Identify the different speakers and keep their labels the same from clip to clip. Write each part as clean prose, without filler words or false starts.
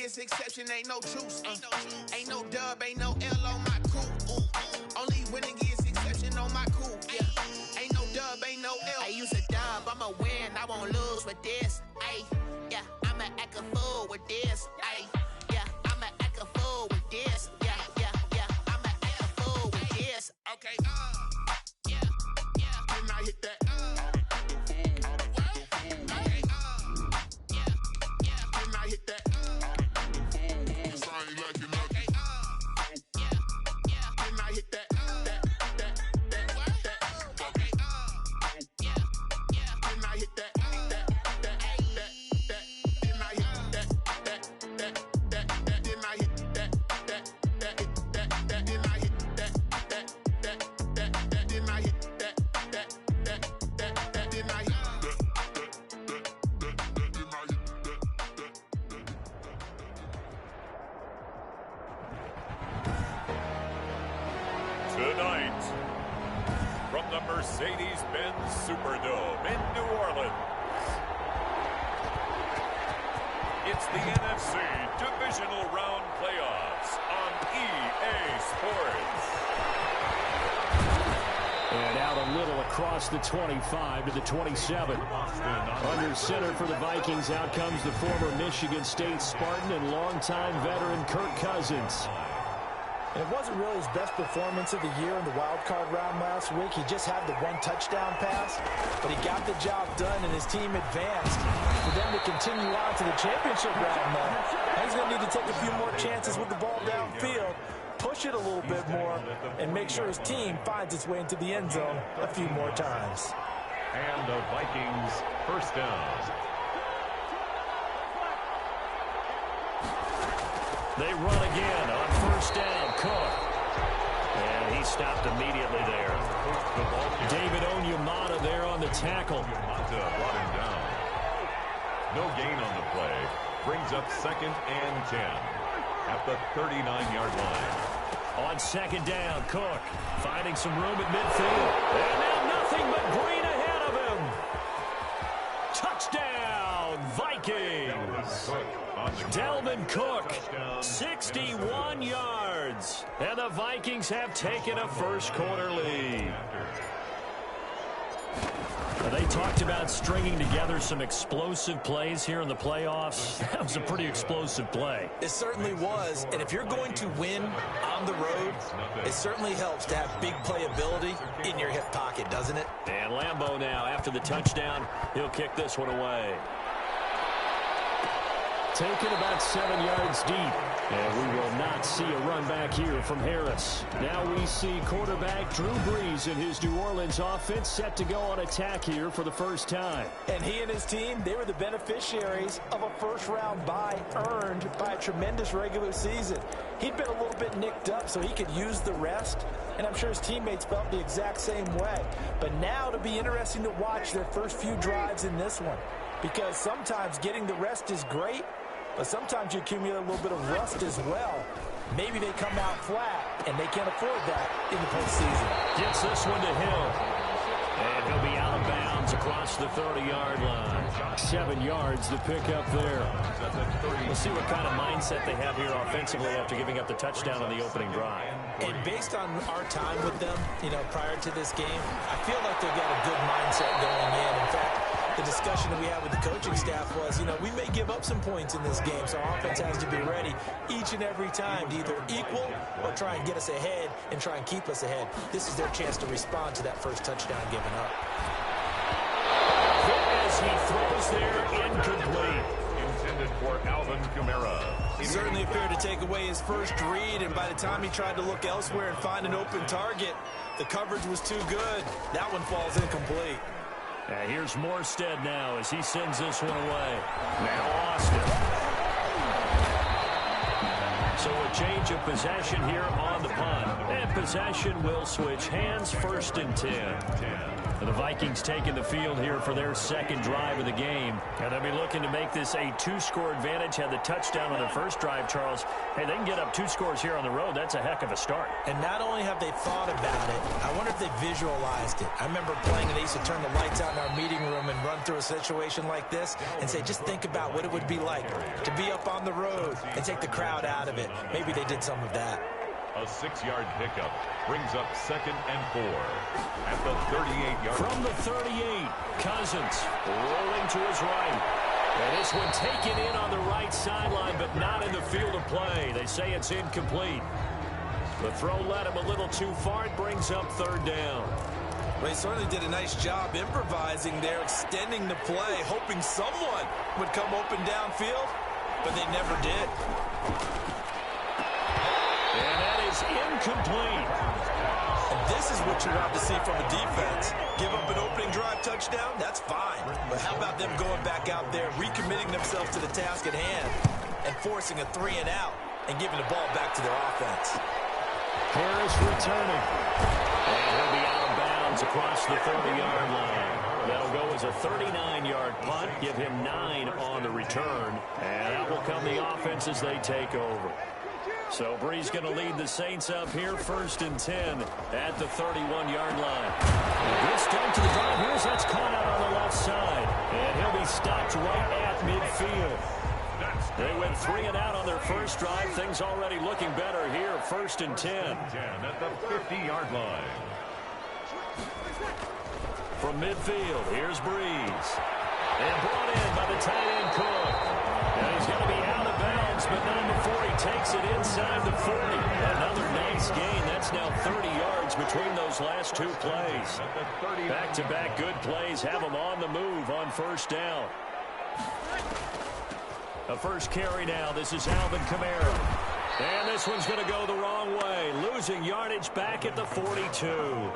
Speaker 1: against exception, ain't no truce. Ain't no dub, ain't no L on my coupe. Only win against exception on my coupe. Yeah, ain't no dub, ain't no L. I use a dub, I'ma win, I won't lose with this. Ay, yeah, I'ma act a fool with this. Ay, yeah, I'ma act a fool with this. Yeah, yeah, yeah, I'ma act a fool with this. Okay, yeah, yeah, then I hit that.
Speaker 2: Tonight, from the Mercedes-Benz Superdome in New Orleans, it's the NFC Divisional Round Playoffs on EA Sports.
Speaker 3: And out a little across the 25 to the 27. Under center for the Vikings, out comes the former Michigan State Spartan and longtime veteran Kirk Cousins.
Speaker 4: It wasn't really his best performance of the year in the wild card round last week. He just had the one touchdown pass, but he got the job done and his team advanced. For them to continue on to the championship round, though, he's going to need to take a few more chances with the ball downfield, push it a little bit more, and make sure his team finds its way into the end zone a few more times.
Speaker 2: And the Vikings first down.
Speaker 3: They run again on first down. Cook. And he stopped immediately there. David Onyemata there on the tackle.
Speaker 2: Onyemata brought him down. No gain on the play. Brings up 2nd and 10 at the 39-yard line.
Speaker 3: On second down, Cook finding some room at midfield. And now nothing but green ahead of him. Touchdown, Vikings. Delvin Cook, 61 yards. And the Vikings have taken a first quarter lead. They talked about stringing together some explosive plays here in the playoffs. That was a pretty explosive play.
Speaker 4: It certainly was. And if you're going to win on the road, it certainly helps to have big playability in your hip pocket, doesn't it?
Speaker 3: And Lambeau now, after the touchdown, he'll kick this one away. Taken about 7 yards deep. And we will not see a run back here from Harris. Now we see quarterback Drew Brees and his New Orleans offense set to go on attack here for the first time.
Speaker 4: And he and his team, they were the beneficiaries of a first-round bye earned by a tremendous regular season. He'd been a little bit nicked up so he could use the rest, and I'm sure his teammates felt the exact same way. But now it'll be interesting to watch their first few drives in this one, because sometimes getting the rest is great, but sometimes you accumulate a little bit of rust as well. Maybe they come out flat, and they can't afford that in the postseason.
Speaker 3: Gets this one to Hill. And he'll be out of bounds across the 30-yard line. 7 yards to pick up there. We'll see what kind of mindset they have here offensively after giving up the touchdown on the opening drive.
Speaker 4: And based on our time with them, prior to this game, I feel like they've got a good mindset going in. In fact, the discussion that we had with the coaching staff was, we may give up some points in this game, so our offense has to be ready each and every time to either equal or try and get us ahead and try and keep us ahead. This is their chance to respond to that first touchdown given up.
Speaker 3: As he throws there, incomplete.
Speaker 2: Intended for Alvin Kamara.
Speaker 4: Certainly appeared to take away his first read, and by the time he tried to look elsewhere and find an open target, the coverage was too good. That one falls incomplete.
Speaker 3: Here's Morstead now as he sends this one away. Now Austin. So a change of possession here on the punt. And possession will switch hands, 1st and 10. The Vikings taking the field here for their second drive of the game. And they'll be looking to make this a 2-score advantage. Had the touchdown on their first drive, Charles. Hey, they can get up 2 scores here on the road. That's a heck of a start.
Speaker 4: And not only have they thought about it, I wonder if they visualized it. I remember playing and they used to turn the lights out in our meeting room and run through a situation like this and say, just think about what it would be like to be up on the road and take the crowd out of it. Maybe they did some of that.
Speaker 2: A 6-yard pickup brings up 2nd and 4 at the 38-yard.
Speaker 3: From the 38, Cousins rolling to his right. And this one taken in on the right sideline, but not in the field of play. They say it's incomplete. The throw led him a little too far. It brings up 3rd down.
Speaker 4: Well, he certainly did a nice job improvising there, extending the play, hoping someone would come open downfield, but they never did.
Speaker 3: And that is incomplete.
Speaker 4: And this is what you want to see from a defense. Give up an opening drive touchdown, that's fine. But how about them going back out there, recommitting themselves to the task at hand, and forcing a 3-and-out, and giving the ball back to their offense.
Speaker 3: Harris returning. And he'll be out of bounds across the 30-yard line. That'll go as a 39-yard punt, give him 9 on the return. And that will come the offense as they take over. So Bree's going to lead the Saints up here, 1st and 10 at the 31-yard line. A good start to the drive. Here's that's caught out on the left side. And he'll be stopped right at midfield. They went 3 and out on their first drive. Things already looking better here, 1st and 10.
Speaker 2: At the 50-yard line.
Speaker 3: From midfield, here's Breeze. And brought in by the tight end Cook. And he's going to be out of bounds, but not before he takes it inside the 40. Another nice gain. That's now 30 yards between those last 2 plays. Back-to-back good plays have them on the move on 1st down. The first carry now. This is Alvin Kamara. And this one's going to go the wrong way. Losing yardage back at the 42.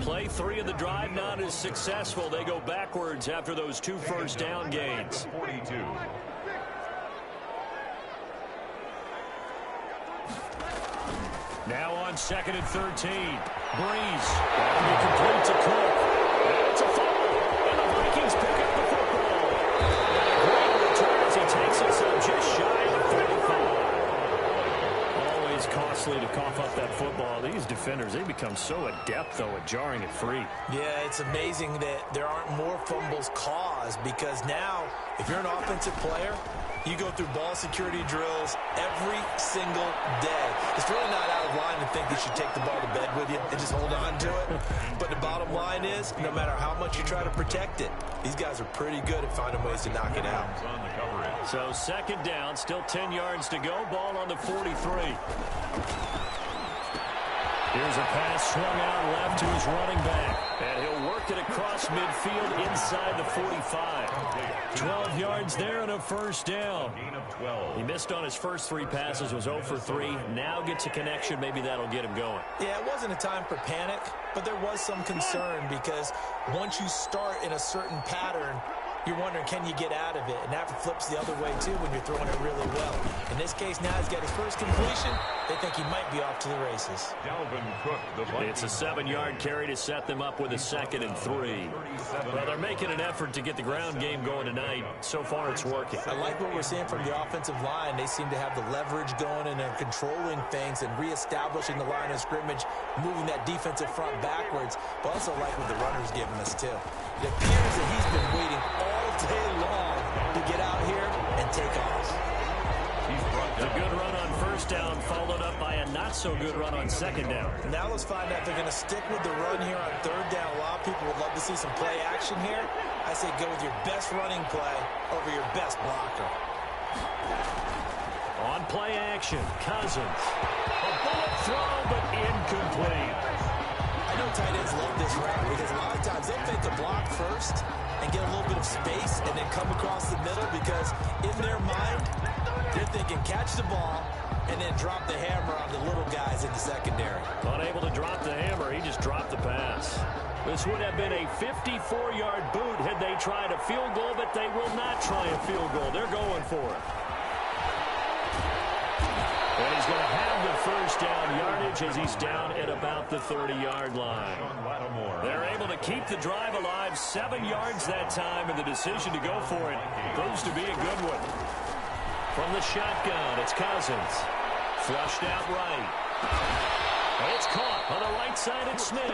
Speaker 3: Play 3 of the drive not as successful. They go backwards after those 2 first down gains.
Speaker 2: 42.
Speaker 3: Now on 2nd and 13. Breeze. That'll be complete to Cook. It's a fumble. And the Vikings pick up the football. And Green returns. He takes it so just shy of 35. Always costly to cough up that football. These defenders, they become so adept, though, at jarring it free.
Speaker 4: Yeah, it's amazing that there aren't more fumbles caused, because now, if you're an offensive player, you go through ball security drills every single day. It's really not out of line to think that you take the ball to bed with you and just hold on to it. But the bottom line is, no matter how much you try to protect it, these guys are pretty good at finding ways to knock it out.
Speaker 3: So 2nd down, still 10 yards to go. Ball on the 43. Here's a pass swung out left to his running back. And he'll work it across midfield inside the 45. 12 yards there and a 1st down. He missed on his first 3 passes, was 0 for 3. Now gets a connection. Maybe that'll get him going.
Speaker 4: Yeah, it wasn't a time for panic, but there was some concern, because once you start in a certain pattern, you're wondering, can you get out of it? And that flips the other way, too, when you're throwing it really well. In this case, now he's got his first completion. They think he might be off to the races.
Speaker 3: It's a 7-yard carry to set them up with a 2nd and 3. Well, they're making an effort to get the ground game going tonight. So far, it's working.
Speaker 4: I like what we're seeing from the offensive line. They seem to have the leverage going, and they're controlling things and reestablishing the line of scrimmage, moving that defensive front backwards. But also like what the runner's giving us, too. It appears that he's been waiting all day long to get out here and take off.
Speaker 3: A good run on 1st down, followed up by a not-so-good run on 2nd down.
Speaker 4: Now let's find out if they're going to stick with the run here on 3rd down. A lot of people would love to see some play action here. I say go with your best running play over your best blocker.
Speaker 3: On play action, Cousins. A bullet throw, but incomplete.
Speaker 4: I know tight ends love this route, because a lot of times they'll fake a block first and get a little bit of space and then come across the middle, because in their mind, they're thinking catch the ball and then drop the hammer on the little guys in the secondary.
Speaker 3: Unable to drop the hammer, he just dropped the pass. This would have been a 54-yard boot had they tried a field goal, but they will not try a field goal. They're going for it. And he's going to have the 1st first down yardage as he's down at about the 30-yard line. They're able to keep the drive alive, 7 yards that time, and the decision to go for it proves to be a good one. From the shotgun, it's Cousins. Flushed out right. It's caught on the right side at Smith.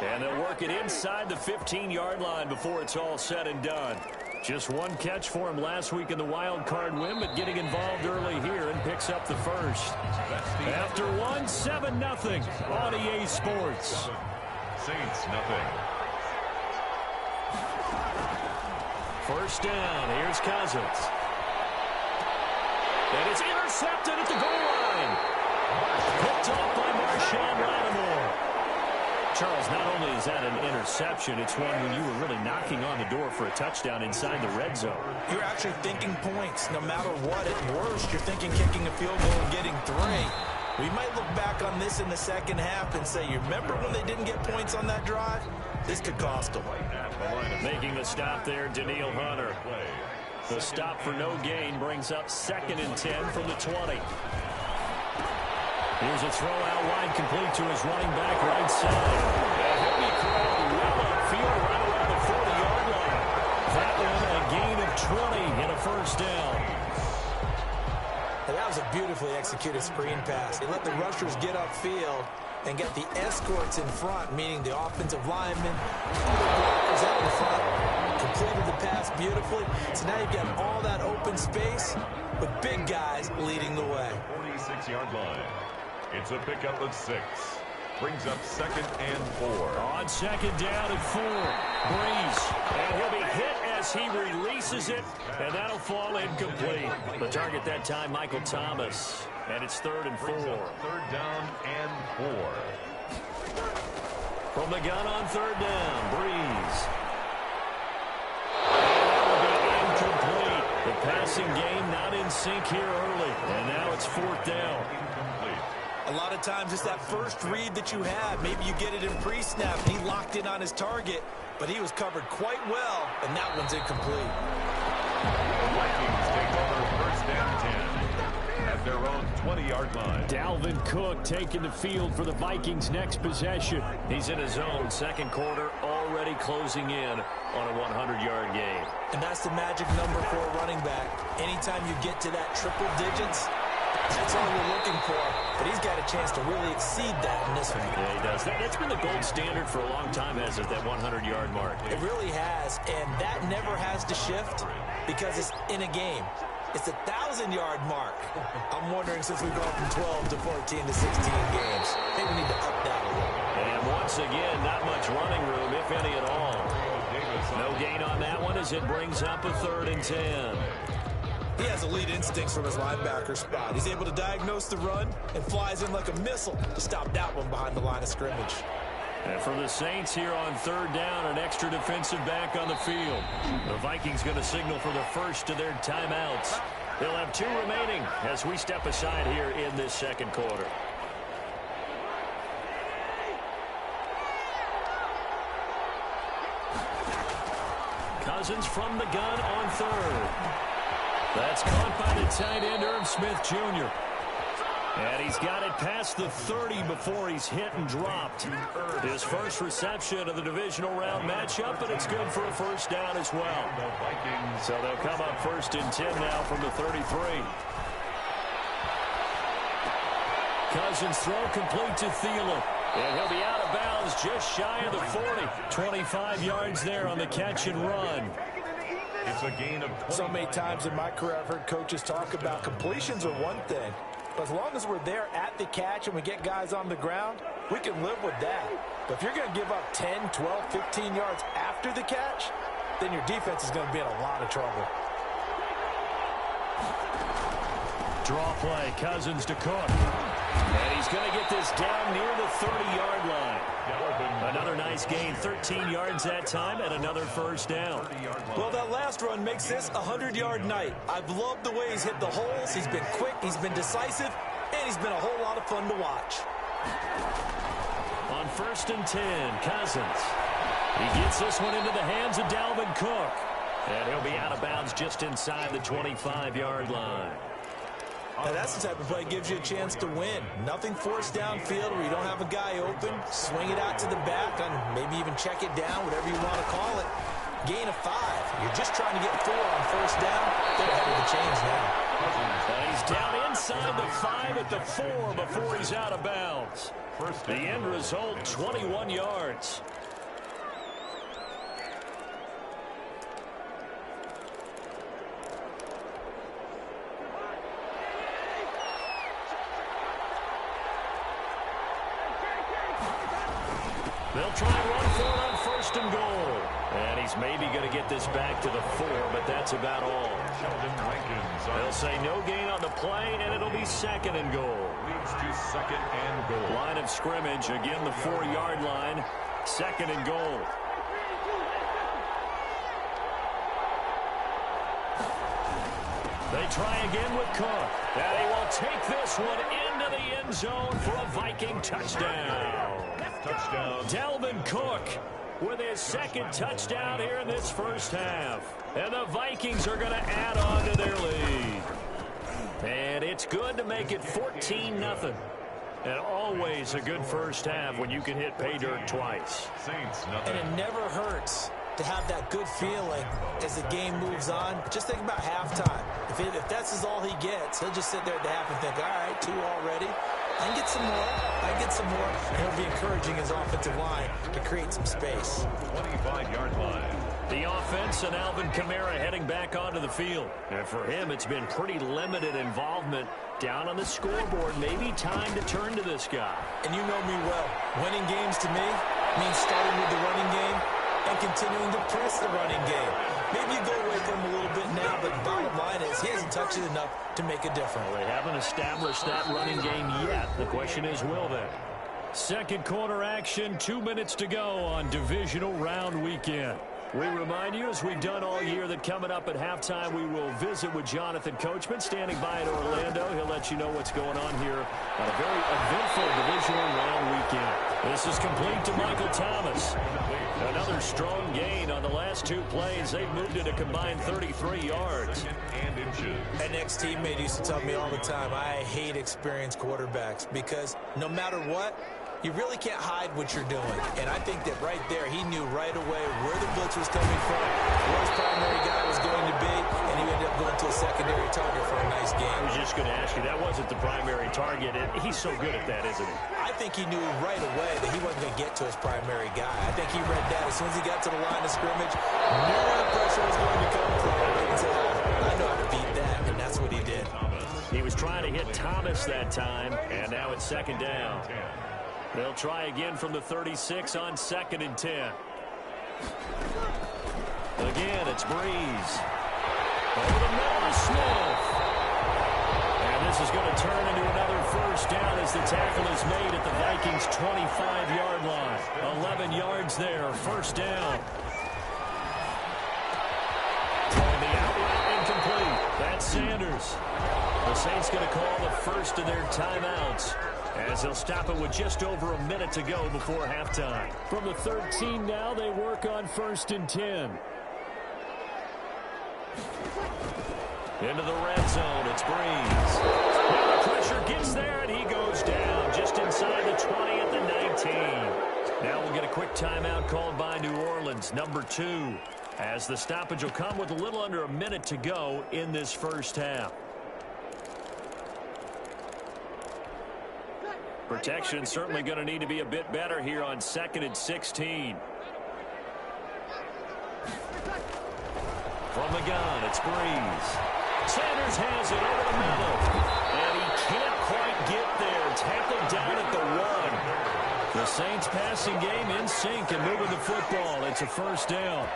Speaker 3: And they'll work it inside the 15-yard line before it's all said and done. Just one catch for him last week in the wild card win, but getting involved early here and picks up the first. After one, 7-0 on EA Sports.
Speaker 2: Saints, nothing.
Speaker 3: First down, here's Cousins. And it's intercepted at the goal line. Picked off by Marshawn Lattimore. Charles, not only is that an interception, it's one when you were really knocking on the door for a touchdown inside the red zone.
Speaker 4: You're actually thinking points. No matter what, at worst, you're thinking kicking a field goal and getting 3. We might look back on this in the second half and say, you remember when they didn't get points on that drive? This could cost them.
Speaker 3: Making the stop there, Daniil Hunter. The stop for no gain brings up 2nd and 10 from the 20. Here's a throw out wide, complete to his running back right side. And he'll be called well upfield right around the 40-yard line. That one a gain of 20 and a first down.
Speaker 4: And that was a beautifully executed screen pass. They let the rushers get upfield and get the escorts in front, meaning the offensive linemen, the blockers out in front, completed the pass beautifully. So now you've got all that open space with big guys leading the way.
Speaker 2: 46-yard line. It's a pickup of 6. Brings up 2nd and 4.
Speaker 3: On 2nd down and 4. Breeze. And he'll be hit as he releases it, and that'll fall incomplete. The target that time, Michael Thomas. And it's 3rd and 4.
Speaker 2: 3rd down and 4.
Speaker 3: From the gun on 3rd down, Breeze. And that'll be incomplete. The passing game not in sync here early. And now it's 4th down.
Speaker 4: A lot of times it's that first read that you have. Maybe you get it in pre-snap, and he locked in on his target, but he was covered quite well, and that one's incomplete.
Speaker 2: The Vikings take over 1st and 10 at their own 20-yard line.
Speaker 3: Dalvin Cook taking the field for the Vikings' next possession. He's in his own 2nd quarter, already closing in on a 100-yard game.
Speaker 4: And that's the magic number for a running back. Anytime you get to that triple digits, that's all you're looking for. But he's got a chance to really exceed that in this one.
Speaker 3: Yeah, he does. That's been the gold standard for a long time, hasn't it, that 100-yard mark?
Speaker 4: It really has, and that never has to shift because it's in a game. It's a 1,000-yard mark. I'm wondering, since we've gone from 12 to 14 to 16 games, maybe we need to up that a little.
Speaker 3: And once again, not much running room, if any at all. No gain on that one as it brings up a 3rd and 10.
Speaker 4: He has elite instincts from his linebacker spot. He's able to diagnose the run and flies in like a missile to stop that one behind the line of scrimmage.
Speaker 3: And for the Saints here on 3rd down, an extra defensive back on the field. The Vikings going to signal for the first of their timeouts. They'll have 2 remaining as we step aside here in this 2nd quarter. Cousins from the gun on 3rd. That's caught by the tight end, Irv Smith Jr. And he's got it past the 30 before he's hit and dropped. His first reception of the divisional round matchup, and it's good for a first down as well. So they'll come up 1st and 10 now from the 33. Cousins throw complete to Thielen. And he'll be out of bounds just shy of the 40. 25 yards there on the catch and run.
Speaker 2: It's a gain of 20.
Speaker 4: So many times in my career I've heard coaches talk about completions are one thing, but as long as we're there at the catch and we get guys on the ground, we can live with that. But if you're going to give up 10, 12, 15 yards after the catch, then your defense is going to be in a lot of trouble.
Speaker 3: Draw play, Cousins to Cook. And he's going to get this down near the 30-yard line. Another nice gain, 13 yards that time, and another first down.
Speaker 4: Well, that last run makes this a 100-yard night. I've loved the way he's hit the holes. He's been quick, he's been decisive, and he's been a whole lot of fun to watch.
Speaker 3: On 1st and 10, Cousins. He gets this one into the hands of Dalvin Cook. And he'll be out of bounds just inside the 25-yard line.
Speaker 4: Now, that's the type of play that gives you a chance to win. Nothing forced downfield where you don't have a guy open. Swing it out to the back and maybe even check it down, whatever you want to call it. Gain of 5. You're just trying to get 4 on first down. They're ahead of the chains now.
Speaker 3: And he's down inside the 5 at the 4 before he's out of bounds. The end result, 21 yards. They'll try and run for it on first and goal. And he's maybe going to get this back to the 4, but that's about all. They'll say no gain on the play, and it'll be second and goal.
Speaker 2: Leads to second and goal.
Speaker 3: Line of scrimmage, again the 4-yard line. Second and goal. They try again with Cook. And he will take this one into the end zone for a Viking touchdown. Dalvin Cook with his second touchdown here in this first half. And the Vikings are going to add on to their lead. And it's good to make it 14-0. And always a good first half when you can hit pay dirt twice.
Speaker 2: Saints, nothing.
Speaker 4: And it never hurts to have that good feeling as the game moves on. Just think about halftime. If that's all he gets, he'll just sit there at the half and think, all right, 2 already. I can get some more. I can get some more. And he'll be encouraging his offensive line to create some space.
Speaker 2: 25-yard line.
Speaker 3: The offense and Alvin Kamara heading back onto the field. And for him, it's been pretty limited involvement down on the scoreboard. Maybe time to turn to this guy.
Speaker 4: And you know me well. Winning games to me means starting with the running game and continuing to press the running game. Maybe you go away from him a little bit now, but the bottom line is he hasn't touched it enough to make a difference.
Speaker 3: Well, they haven't established that running game yet. The question is, will they? Second quarter action, 2 minutes to go on Divisional Round Weekend. We remind you, as we've done all year, that coming up at halftime, we will visit with Jonathan Coachman, standing by in Orlando. He'll let you know what's going on here on a very eventful Divisional Round Weekend. This is complete to Michael Thomas. Another strong gain on the last 2 plays. They've moved it a combined 33 yards.
Speaker 4: An ex-teammate used to tell me all the time, I hate experienced quarterbacks because no matter what, you really can't hide what you're doing. And I think that right there, he knew right away where the blitz was coming from, where his primary guy was going to be, and he ended up going to a secondary target for a nice game.
Speaker 3: I was just going to ask you, that wasn't the primary target. He's so good at that, isn't he?
Speaker 4: I think he knew right away that he wasn't going to get to his primary guy. I think he read that as soon as he got to the line of scrimmage, knew where the pressure was going to come from, and said, I know how to beat that, and that's what he did.
Speaker 3: He was trying to hit Thomas that time, and now it's second down. They'll try again from the 36 on second and 10. Again, it's Breeze. Over the middle to Smith. And this is going to turn into another first down as the tackle is made at the Vikings' 25-yard line. 11 yards there, first down. And the outlet incomplete. That's Sanders. The Saints going to call the first of their timeouts, as they'll stop it with just over a minute to go before halftime. From the 13 now, they work on first and 10. Into the red zone, it's Breeze. Now the pressure gets there, and he goes down just inside the 20 at the 19. Now we'll get a quick timeout called by New Orleans, number 2, as the stoppage will come with a little under a minute to go in this first half. Protection certainly going to need to be a bit better here on second and 16. From the gun, it's Breeze. Sanders has it over the middle. And he can't quite get there. Tackled down at the 1. The Saints passing game in sync and moving the football. It's a first down.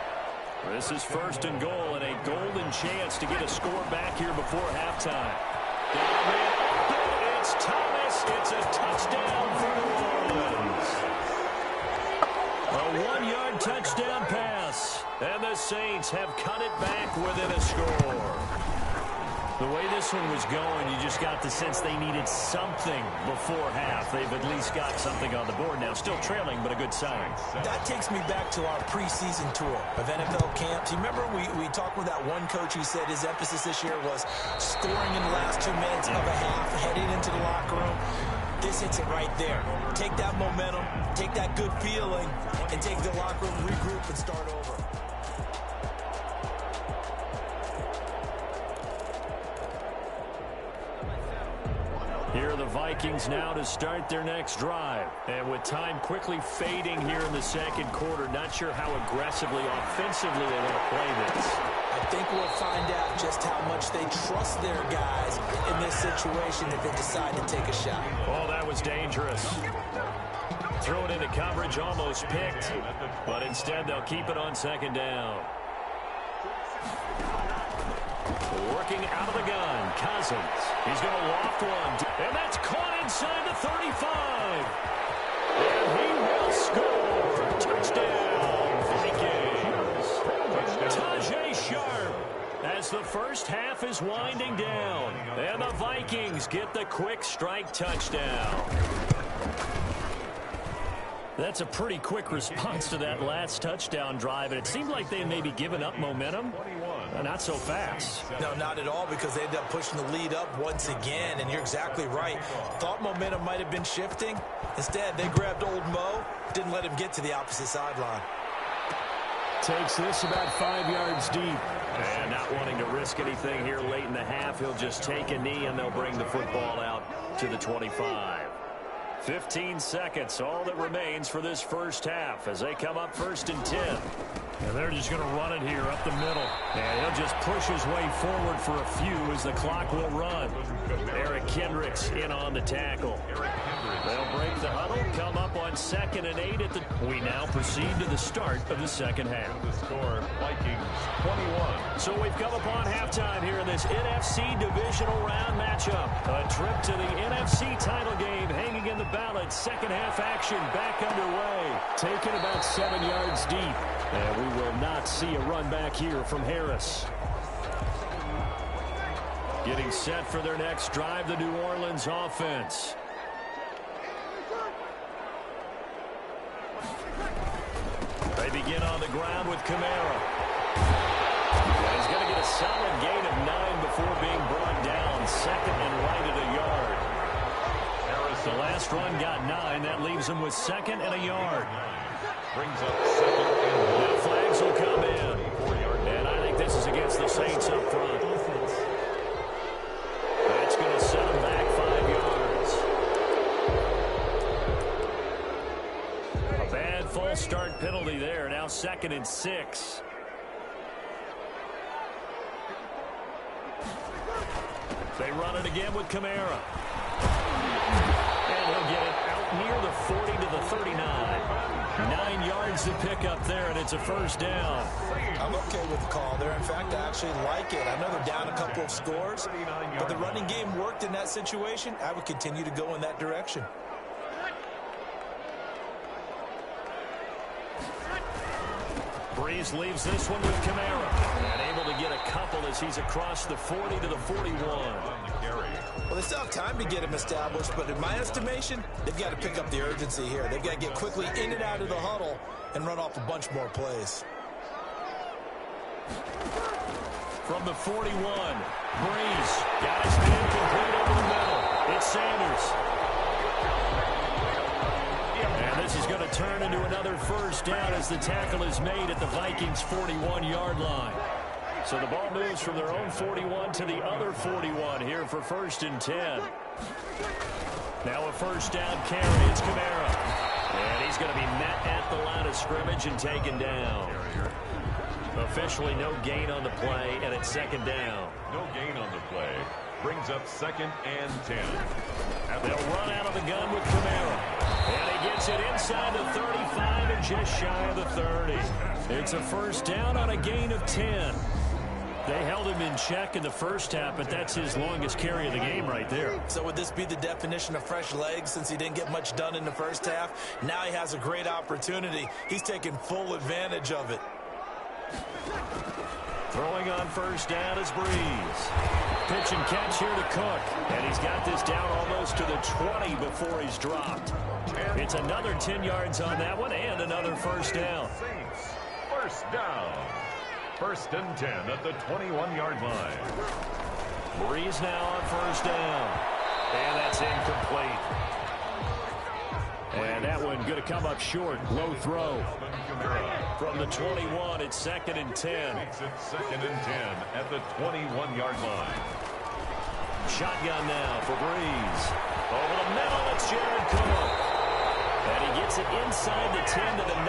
Speaker 3: This is first and goal and a golden chance to get a score back here before halftime. It's Thomas. It's a touchdown for New Orleans. A 1-yard touchdown pass. And the Saints have cut it back within a score. The way this one was going, you just got the sense they needed something before half. They've at least got something on the board now. Still trailing, but a good sign.
Speaker 4: That takes me back to our preseason tour of NFL camps. You remember we talked with that one coach who said his emphasis this year was scoring in the last 2 minutes of a half, heading into the locker room. This hits it right there. Take that momentum, take that good feeling, and take the locker room, regroup, and start over.
Speaker 3: Here are the Vikings now to start their next drive. And with time quickly fading here in the second quarter, not sure how aggressively, offensively they want to play this.
Speaker 4: I think we'll find out just how much they trust their guys in this situation if they decide to take a shot.
Speaker 3: Oh, that was dangerous. Throw it into coverage, almost picked. But instead, they'll keep it on second down. Working out of the gun, Cousins. He's going to loft one. And that's caught inside the 35. And he will score. Touchdown, Vikings. Tajay Sharp as the first half is winding down. And the Vikings get the quick strike touchdown. That's a pretty quick response to that last touchdown drive. And it seemed like they had maybe given up momentum. Not so fast.
Speaker 4: No, not at all, because they ended up pushing the lead up once again, and you're exactly right. Thought momentum might have been shifting. Instead, they grabbed old Mo, didn't let him get to the opposite sideline.
Speaker 3: Takes this about 5 yards deep. And not wanting to risk anything here late in the half, he'll just take a knee, and they'll bring the football out to the 25. 15 seconds, all that remains for this first half as they come up 1st and 10. And they're just going to run it here up the middle. And he'll just push his way forward for a few as the clock will run. Eric Kendricks in on the tackle. They'll break the huddle, come up on 2nd and 8 at the... We now proceed to the start of the second half.
Speaker 2: The score, Vikings 21.
Speaker 3: So we've come upon halftime here in this NFC Divisional round matchup. A trip to the NFC title game hanging in the balance. Second half action back underway. Taken about 7 yards deep. And we will not see a run back here from Harris. Getting set for their next drive, the New Orleans offense. They begin on the ground with Kamara. And he's going to get a solid gain of 9 before being brought down. 2nd and right at a yard. Harris, the last run got 9. That leaves him with 2nd and a yard.
Speaker 2: Brings up 2nd and 1.
Speaker 3: Now flags will come in. And I think this is against the Saints up front. That's going to set them back 5 yards. A bad false start penalty there. Now 2nd and 6. They run it again with Kamara. And he'll get it out near the 40 to the 39. 9 yards to pick up there, and it's a first down.
Speaker 4: I'm okay with the call there. In fact, I actually like it. I know they're down a couple of scores, but the running game worked in that situation. I would continue to go in that direction.
Speaker 3: Breeze leaves this one with Kamara. And able to get a couple as he's across the 40 to the 41.
Speaker 4: Well, they still have time to get him established, but in my estimation, they've got to pick up the urgency here. They've got to get quickly in and out of the huddle and run off a bunch more plays.
Speaker 3: From the 41, Breeze got his man complete over the middle. It's Sanders. And this is going to turn into another first down as the tackle is made at the Vikings' 41-yard line. So the ball moves from their own 41 to the other 41 here for 1st and 10. Now a first down carry. It's Kamara. And he's going to be met at the line of scrimmage and taken down. Officially no gain on the play, and it's 2nd down.
Speaker 2: No gain on the play. Brings up 2nd and 10.
Speaker 3: And they'll run out of the gun with Kamara. And he gets it inside the 35 and just shy of the 30. It's a first down on a gain of 10. They held him in check in the first half, but that's his longest carry of the game right there.
Speaker 4: So would this be the definition of fresh legs since he didn't get much done in the first half? Now he has a great opportunity. He's taking full advantage of it.
Speaker 3: Throwing on first down is Breeze. Pitch and catch here to Cook. And he's got this down almost to the 20 before he's dropped. It's another 10 yards on that one and another first down.
Speaker 2: Saints, first down. First and 10 at the 21-yard line.
Speaker 3: Breeze now on first down. And that's incomplete. And that one going to come up short. Low throw. From the 21, it's second and 10.
Speaker 2: Makes it second and 10 at the 21-yard line.
Speaker 3: Shotgun now for Breeze. Over the middle, it's Jared Cook. And he gets it inside the 10 to the 9.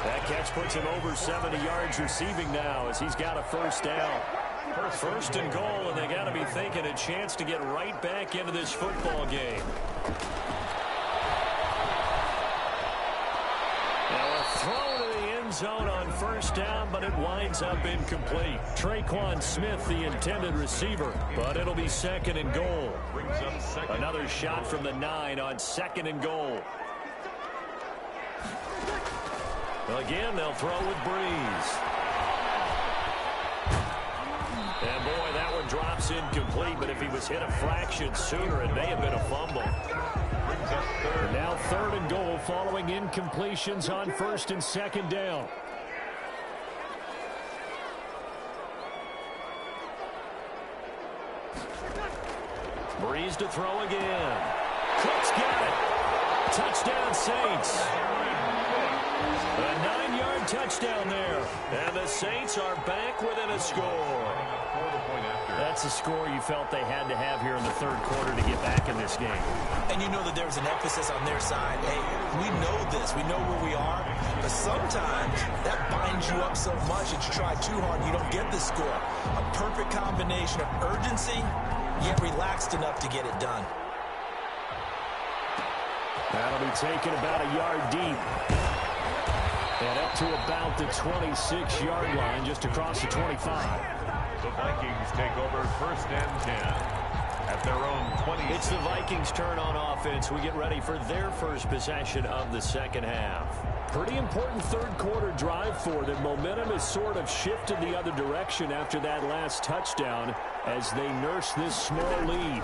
Speaker 3: That catch puts him over 70 yards receiving now as he's got a first down. First and goal, and they got to be thinking a chance to get right back into this football game. Now a throw to the end zone on first down, but it winds up incomplete. Traquan Smith, the intended receiver, but it'll be second and goal. Another shot from the 9 on second and goal. Well, again, they'll throw with Breeze. And boy, that one drops incomplete, but if he was hit a fraction sooner, it may have been a fumble. Now third and goal following incompletions on first and second down. Breeze to throw again. Cook's got it. Touchdown, Saints. A 9-yard touchdown there. And the Saints are back within a score. That's a score you felt they had to have here in the third quarter to get back in this game.
Speaker 4: And you know that there was an emphasis on their side. Hey, we know this. We know where we are. But sometimes that binds you up so much that you try too hard and you don't get the score. A perfect combination of urgency, yet relaxed enough to get it done.
Speaker 3: That'll be taken about a yard deep. And up to about the 26-yard line, just across the 25.
Speaker 2: The Vikings take over first and 10 at their own 20.
Speaker 3: It's the Vikings' turn on offense. We get ready for their first possession of the second half. Pretty important third quarter drive for them. Momentum has sort of shifted the other direction after that last touchdown as they nurse this small lead.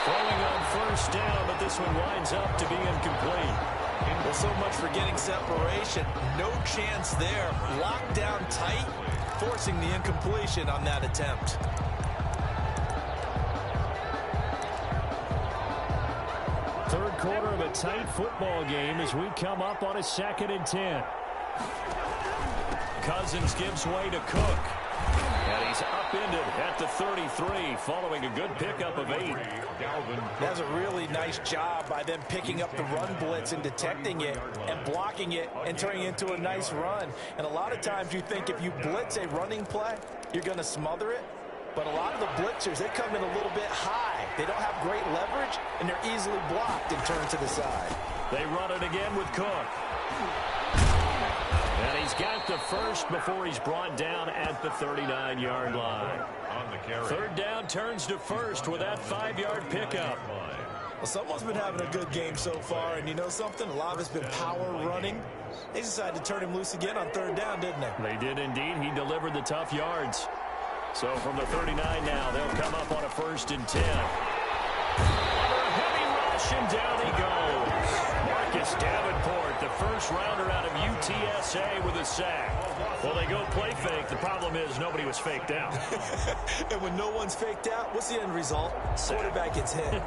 Speaker 3: Throwing on first down, but this one winds up to be incomplete.
Speaker 4: Well, so much for getting separation. No chance there. Locked down tight, forcing the incompletion on that attempt.
Speaker 3: Third quarter of a tight football game as we come up on a second and 10. Cousins gives way to Cook. And he's upended at the 33 following a good pickup of 8.
Speaker 4: That's a really nice job by them picking up the run blitz and detecting it and blocking it and turning it into a nice run. And a lot of times you think if you blitz a running play, you're going to smother it. But a lot of the blitzers, they come in a little bit high. They don't have great leverage, and they're easily blocked and turned to the side.
Speaker 3: They run it again with Cook. And he's got the first before he's brought down at the 39-yard line.
Speaker 2: On the carry.
Speaker 3: Third down turns to first with that 5-yard pickup.
Speaker 4: Well, someone's been having a good game so far, and you know something? A lot of it's been power running. They decided to turn him loose again on third down, didn't they?
Speaker 3: They did indeed. He delivered the tough yards. So from the 39 now, they'll come up on a first and 10. Under a heavy rush, and down he goes. Marcus Davenport, the first rounder out of UTSA with a sack. Well, they go play fake. The problem is nobody was faked out.
Speaker 4: And when no one's faked out, what's the end result? Quarterback gets hit.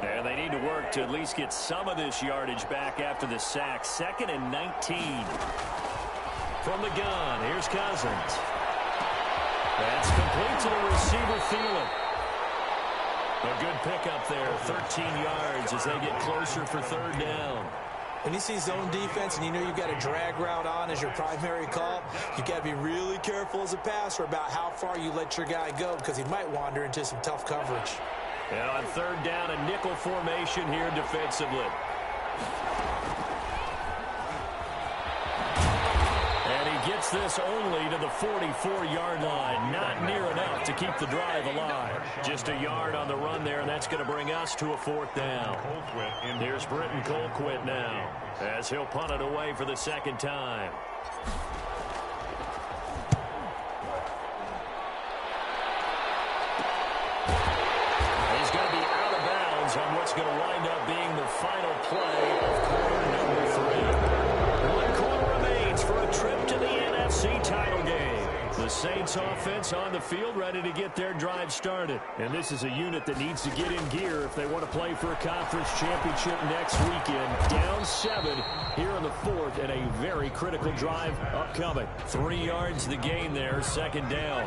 Speaker 3: And they need to work to at least get some of this yardage back after the sack. Second and 19. From the gun, here's Cousins. That's complete to the receiver, Thielen. A good pickup there, 13 yards as they get closer for third down.
Speaker 4: When you see zone defense and you know you've got a drag route on as your primary call, you've got to be really careful as a passer about how far you let your guy go because he might wander into some tough coverage.
Speaker 3: And on third down, a nickel formation here defensively. And he gets this only to the 44-yard line. Not near enough to keep the drive alive. Just a yard on the run there, and that's going to bring us to a 4th down. Here's Britton Colquitt now, as he'll punt it away for the 2nd time. He's going to be out of bounds on what's going to wind up being the final play of quarter number 3. 1 quarter remains for a trip to the NFC title game. The Saints offense on the field, ready to get their drive started. And this is a unit that needs to get in gear if they want to play for a conference championship next weekend. Down 7 here in the 4th, and a very critical drive upcoming. 3 yards the gain there, 2nd down.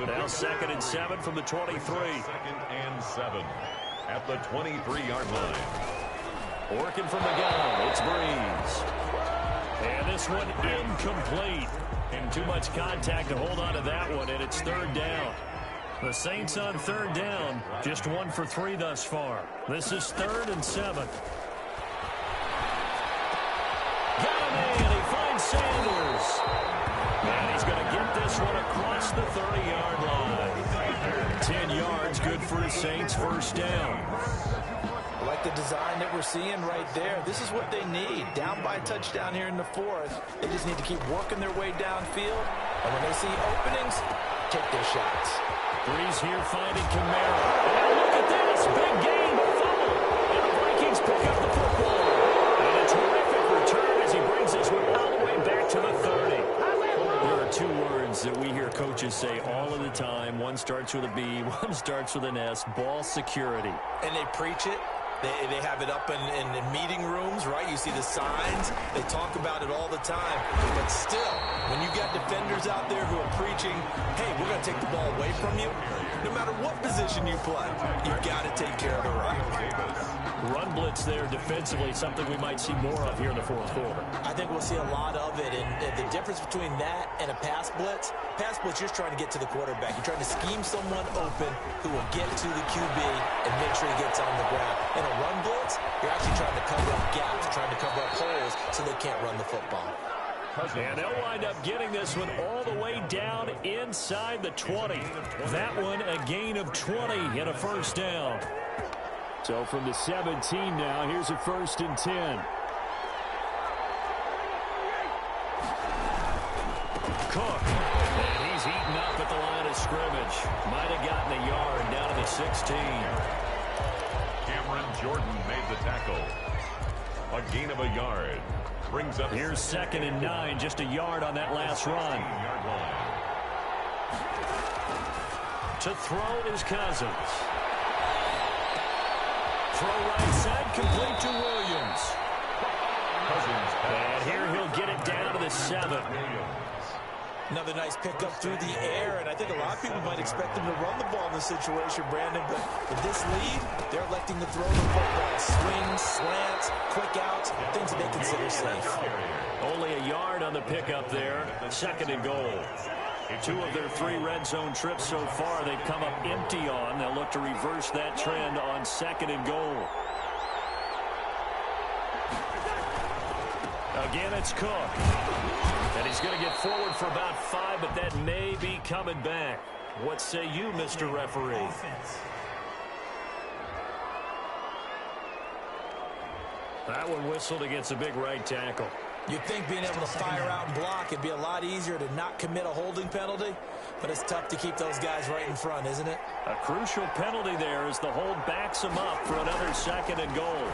Speaker 3: Now 2nd and 7 from the 23.
Speaker 2: 2nd and 7 at the 23-yard line.
Speaker 3: Working from the gun, it's Breeze. And this one incomplete. And too much contact to hold on to that one, and it's 3rd down. The Saints on 3rd down, just 1 for 3 thus far. This is 3rd and 7. Got him in, he finds Sanders. And he's going to get this one across the 30-yard line. 10 yards, good for the Saints, 1st down.
Speaker 4: I like the design that we're seeing right there. This is what they need. Down by a touchdown here in the 4th. They just need to keep working their way downfield. And when they see openings, take their shots.
Speaker 3: Breeze here finding Kamara. And look at this. Big gain, but fumble. And the Vikings pick up the football. And a terrific return as he brings this one all the way back to the 30. There are 2 words that we hear coaches say all of the time. One starts with a B, one starts with an S. Ball security.
Speaker 4: And they preach it. They have it up in meeting rooms, right? You see the signs. They talk about it all the time. But still, when you got defenders out there who are preaching, hey, we're going to take the ball away from you, no matter what position you play, you've got to take care of the run.
Speaker 3: Run blitz there defensively, something we might see more of here in the 4th quarter.
Speaker 4: I think we'll see a lot of it. And the difference between that and a pass blitz, you're just trying to get to the quarterback. You're trying to scheme someone open who will get to the QB and make sure he gets on the ground. In a run blitz, you're actually trying to cover up gaps, trying to cover up holes so they can't run the football.
Speaker 3: And they'll wind up getting this one all the way down inside the 20. That one a gain of 20 and a 1st down. So from the 17 now, here's a 1st and 10. Cook. And he's eaten up at the line of scrimmage. Might have gotten a yard down to the 16.
Speaker 2: Cameron Jordan made the tackle. A gain of a yard. Brings up.
Speaker 3: Here's 2nd and 9, just a yard on that last run. To throw is Cousins. Throw right side, complete to Williams. And here he'll get it down to the 7.
Speaker 4: Another nice pickup through the air, and I think a lot of people might expect them to run the ball in this situation, Brandon, but with this lead, they're electing to throw the football. Swings, slants, quick outs, things that they consider safe.
Speaker 3: Only a yard on the pickup there. 2nd and goal. 2 of their 3 red zone trips so far they've come up empty on. They'll look to reverse that trend on 2nd and goal. Again, it's Cook. And he's going to get forward for about 5, but that may be coming back. What say you, Mr. Referee? That one whistled against a big right tackle.
Speaker 4: You'd think being able to fire out and block, it'd be a lot easier to not commit a holding penalty, but it's tough to keep those guys right in front, isn't it?
Speaker 3: A crucial penalty there as the hold backs him up for another 2nd and goal.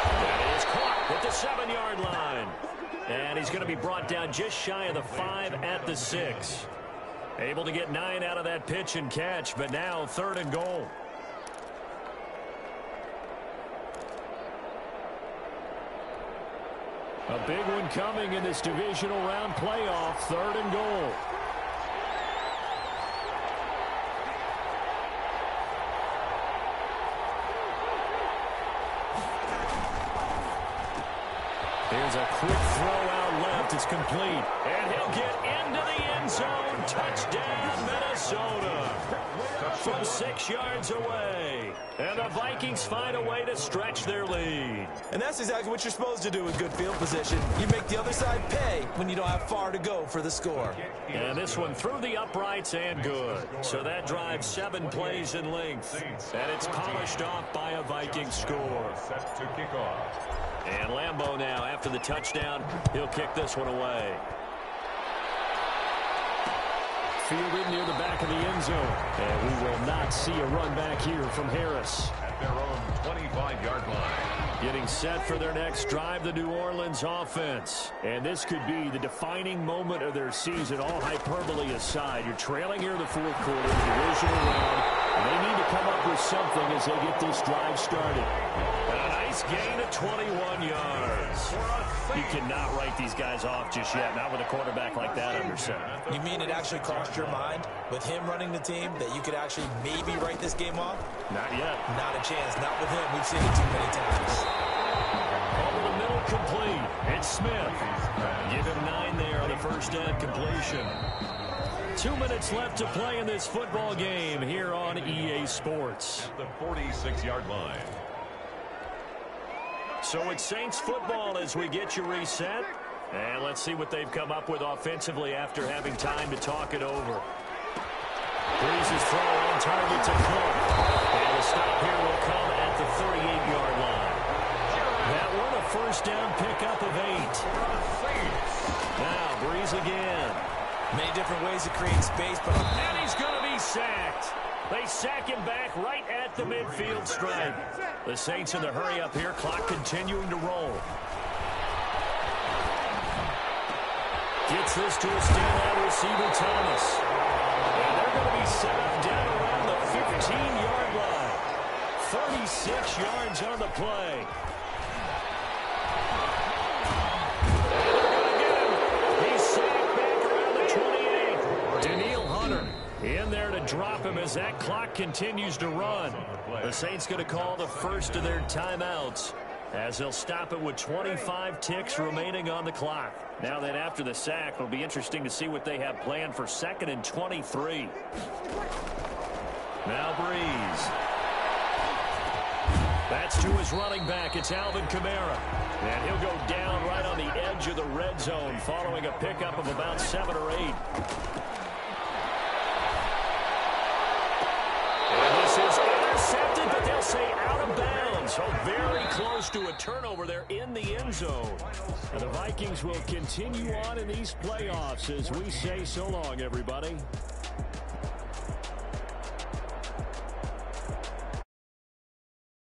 Speaker 3: That is caught at the 7-yard line. And he's going to be brought down just shy of the 5 at the 6. Able to get 9 out of that pitch and catch, but now 3rd and goal. A big one coming in this divisional round playoff, 3rd and goal. Here's a quick throw out left. It's complete. And he'll get into the end zone. Touchdown, Minnesota. From 6 yards away. And the Vikings find a way to stretch their lead.
Speaker 4: And that's exactly what you're supposed to do with good field position. You make the other side pay when you don't have far to go for the score.
Speaker 3: And this one through the uprights and good. So that drives 7 plays in length. And it's polished off by a Viking score.
Speaker 2: Set to kick off.
Speaker 3: And Lambeau now, after the touchdown, he'll kick this one away. Fielded near the back of the end zone. And we will not see a run back here from Harris.
Speaker 2: At their own 25-yard line.
Speaker 3: Getting set for their next drive, the New Orleans offense. And this could be the defining moment of their season, all hyperbole aside. You're trailing here in the fourth quarter, divisional round, and they need to come up with something as they get this drive started. And a nice gain of 21 yards. You cannot write these guys off just yet, not with a quarterback like that under center.
Speaker 4: You mean it actually crossed your mind with him running the team that you could actually maybe write this game off?
Speaker 3: Not yet.
Speaker 4: Not a chance. Not with him. We've seen it too many times.
Speaker 3: Over the middle, complete. It's Smith. Give him 9 there on the first down completion. 2 minutes left to play in this football game here on EA Sports.
Speaker 2: At the 46-yard line.
Speaker 3: So it's Saints football as we get you reset. And let's see what they've come up with offensively after having time to talk it over. Breeze's throw on target to Cook. And the stop here will come at the 38-yard line. That one a first down pickup of 8. Now Breeze again.
Speaker 4: Many different ways to create space, but
Speaker 3: And he's going to be sacked. They sack him back right at the midfield stripe. The Saints in the hurry up here. Clock continuing to roll. Gets this to a standout receiver, Thomas. And they're going to be set up down around the 15-yard line. 36 yards on the play. In there to drop him as that clock continues to run. The Saints going to call the first of their timeouts as they'll stop it with 25 ticks remaining on the clock. Now then, after the sack, it'll be interesting to see what they have planned for 2nd and 23. Now Breeze. That's to his running back. It's Alvin Kamara. And he'll go down right on the edge of the red zone following a pickup of about 7 or 8. Is intercepted, but they'll say out of bounds. So very close to a turnover there in the end zone. And the Vikings will continue on in these playoffs as we say so long, everybody.